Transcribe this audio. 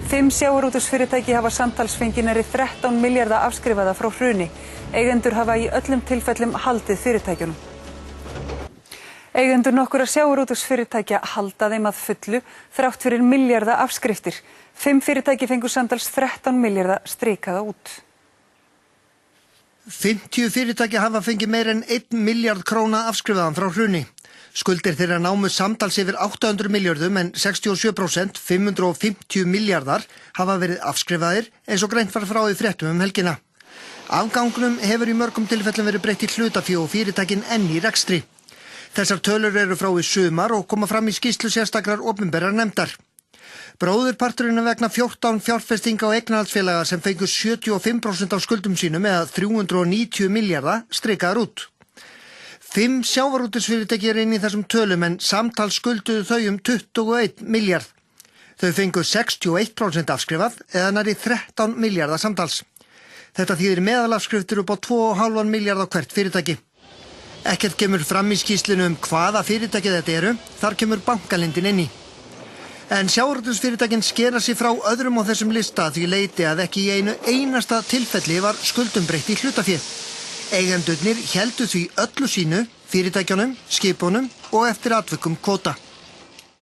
5 sjávarútvegsfyrirtæki hafa samtals fengið nærri 13 milljarða afskrifaða frá hruni. Eigendur hafa í öllum tilfellum haldið fyrirtækjunum. Eigendur nokkurra sjávarútvegsfyrirtækja halda þeim að fullu þrátt fyrir milljarða afskriftir. 5 fyrirtæki fengu samtals 13 milljarða strikaða út. 50 fyrirtæki hafa fengið meira en 1 milljarð króna afskrifaðan frá hruni. Skuldir þeirra námu samtals yfir 800 milljörðum en 67%, 550 milljarðar, hafa verið afskrifaðir eins og greint var frá í fréttum helgina. Afgangnum hefur í mörgum tilfellum verið breytt í hlutafé og fyrirtækin enn í rekstri. Þessar tölur eru frá í sumar og koma fram í skýrslu sérstakrar opinberrar nefndar. Bróðurparturinn vegna 14 fjárfestinga og eignarhaldsfélaga sem fengu 75% af skuldum sínum eða 390 milljarða strikaðar út. 5 sjávarútvegsfyrirtæki eru inn í þessum tölum en samtals skulduðu þau 21 milljarð. Þau fengu 61% afskrifað eða nærri 13 milljarða samtals. Þetta þýðir meðalafskriftir upp á 2,5 milljarða á hvert fyrirtæki. Ekkert kemur fram í skýrslunum hvaða fyrirtæki þetta eru, þar kemur bankalindin inn í. En sjávarútvegsfyrirtækin skera sig frá öðrum á þessum lista því leyti að ekki í einu einasta tilfelli var skuldum breytt í hlutafé. Eigendurnir héldu því öllu sínu, fyrirtækjunum, skipunum og eftir atvikum kvóta.